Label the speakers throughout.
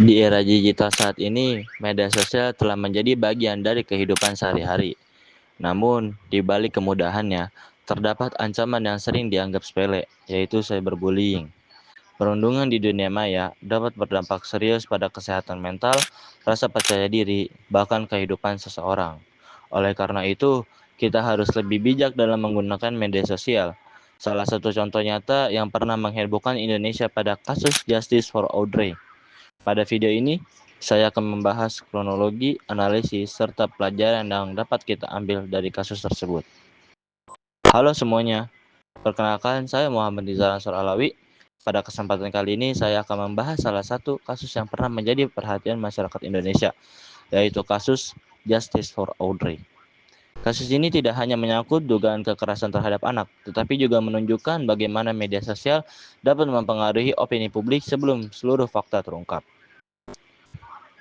Speaker 1: Di era digital saat ini, media sosial telah menjadi bagian dari kehidupan sehari-hari. Namun, di balik kemudahannya, terdapat ancaman yang sering dianggap sepele, yaitu cyberbullying. Perundungan di dunia maya dapat berdampak serius pada kesehatan mental, rasa percaya diri, bahkan kehidupan seseorang. Oleh karena itu, kita harus lebih bijak dalam menggunakan media sosial. Salah satu contoh nyata yang pernah menghebohkan Indonesia pada kasus Justice for Audrey. Pada video ini, saya akan membahas kronologi, analisis, serta pelajaran yang dapat kita ambil dari kasus tersebut. Halo semuanya, perkenalkan saya Muhammad Rizal Ansor Alawi. Pada kesempatan kali ini, saya akan membahas salah satu kasus yang pernah menjadi perhatian masyarakat Indonesia, yaitu kasus Justice for Audrey. Kasus ini tidak hanya menyangkut dugaan kekerasan terhadap anak, tetapi juga menunjukkan bagaimana media sosial dapat mempengaruhi opini publik sebelum seluruh fakta terungkap.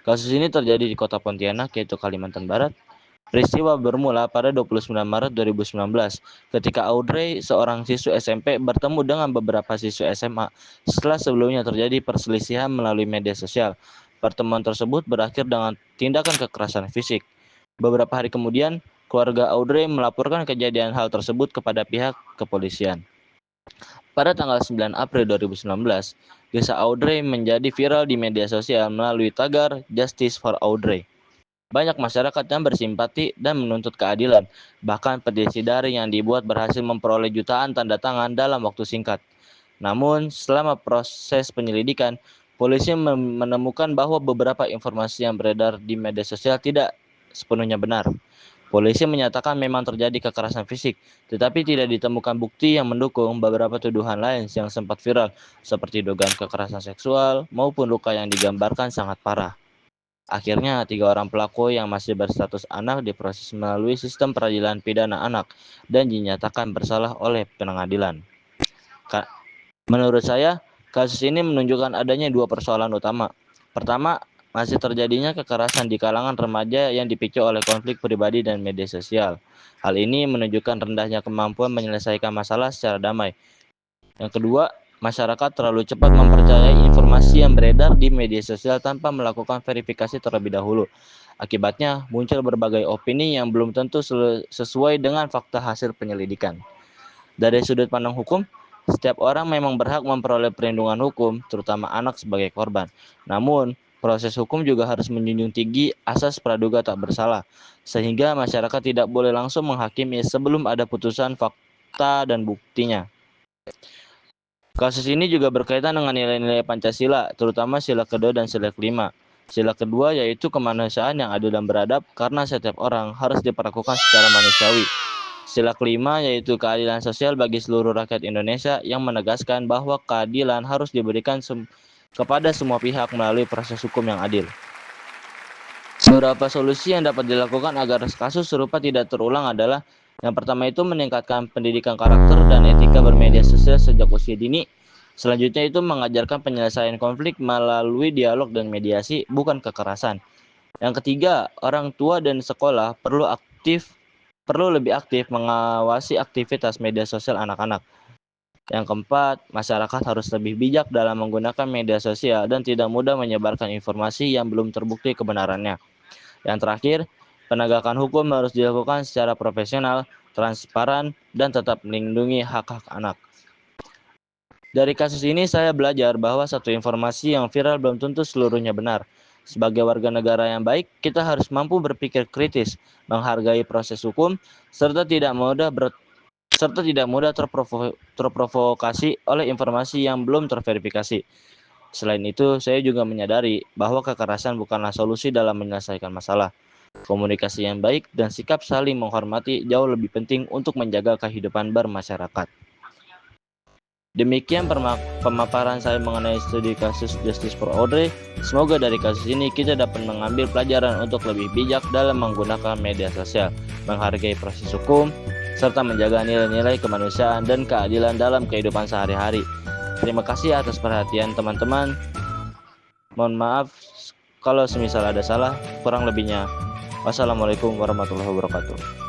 Speaker 1: Kasus ini terjadi di kota Pontianak, yaitu Kalimantan Barat. Peristiwa bermula pada 29 Maret 2019 ketika Audrey, seorang siswa SMP, bertemu dengan beberapa siswa SMA setelah sebelumnya terjadi perselisihan melalui media sosial. Pertemuan tersebut berakhir dengan tindakan kekerasan fisik. Beberapa hari kemudian, keluarga Audrey melaporkan kejadian hal tersebut kepada pihak kepolisian. Pada tanggal 9 April 2019, kisah Audrey menjadi viral di media sosial melalui tagar Justice for Audrey. Banyak masyarakat yang bersimpati dan menuntut keadilan. Bahkan petisi daring yang dibuat berhasil memperoleh jutaan tanda tangan dalam waktu singkat. Namun, selama proses penyelidikan, polisi menemukan bahwa beberapa informasi yang beredar di media sosial tidak sepenuhnya benar. Polisi menyatakan memang terjadi kekerasan fisik, tetapi tidak ditemukan bukti yang mendukung beberapa tuduhan lain yang sempat viral, seperti dugaan kekerasan seksual maupun luka yang digambarkan sangat parah. Akhirnya, 3 orang pelaku yang masih berstatus anak diproses melalui sistem peradilan pidana anak dan dinyatakan bersalah oleh pengadilan. Menurut saya, kasus ini menunjukkan adanya dua persoalan utama. Pertama, masih terjadinya kekerasan di kalangan remaja yang dipicu oleh konflik pribadi dan media sosial. Hal ini menunjukkan rendahnya kemampuan menyelesaikan masalah secara damai. Yang kedua, masyarakat terlalu cepat mempercayai informasi yang beredar di media sosial tanpa melakukan verifikasi terlebih dahulu. Akibatnya, muncul berbagai opini yang belum tentu sesuai dengan fakta hasil penyelidikan. Dari sudut pandang hukum, setiap orang memang berhak memperoleh perlindungan hukum, terutama anak sebagai korban. Namun, proses hukum juga harus menjunjung tinggi asas praduga tak bersalah, sehingga masyarakat tidak boleh langsung menghakimi sebelum ada putusan fakta dan buktinya. Kasus ini juga berkaitan dengan nilai-nilai Pancasila, terutama sila kedua dan sila kelima. Sila kedua yaitu kemanusiaan yang adil dan beradab karena setiap orang harus diperlakukan secara manusiawi. Sila kelima yaitu keadilan sosial bagi seluruh rakyat Indonesia yang menegaskan bahwa keadilan harus diberikan kepada semua pihak melalui proses hukum yang adil. Beberapa solusi yang dapat dilakukan agar kasus serupa tidak terulang adalah yang pertama itu meningkatkan pendidikan karakter dan etika bermedia sosial sejak usia dini. Selanjutnya itu mengajarkan penyelesaian konflik melalui dialog dan mediasi, bukan kekerasan. Yang ketiga, orang tua dan sekolah perlu lebih aktif mengawasi aktivitas media sosial anak-anak. Yang keempat, masyarakat harus lebih bijak dalam menggunakan media sosial dan tidak mudah menyebarkan informasi yang belum terbukti kebenarannya. Yang terakhir, penegakan hukum harus dilakukan secara profesional, transparan, dan tetap melindungi hak-hak anak. Dari kasus ini saya belajar bahwa satu informasi yang viral belum tentu seluruhnya benar. Sebagai warga negara yang baik, kita harus mampu berpikir kritis, menghargai proses hukum, serta tidak mudah terprovokasi oleh informasi yang belum terverifikasi. Selain itu, saya juga menyadari bahwa kekerasan bukanlah solusi dalam menyelesaikan masalah. Komunikasi yang baik dan sikap saling menghormati jauh lebih penting untuk menjaga kehidupan bermasyarakat. Demikian pemaparan saya mengenai studi kasus Justice for Audrey. Semoga dari kasus ini kita dapat mengambil pelajaran untuk lebih bijak dalam menggunakan media sosial, menghargai proses hukum, serta menjaga nilai-nilai kemanusiaan dan keadilan dalam kehidupan sehari-hari. Terima kasih atas perhatian teman-teman. Mohon maaf kalau semisal ada salah, kurang lebihnya. Wassalamualaikum warahmatullahi wabarakatuh.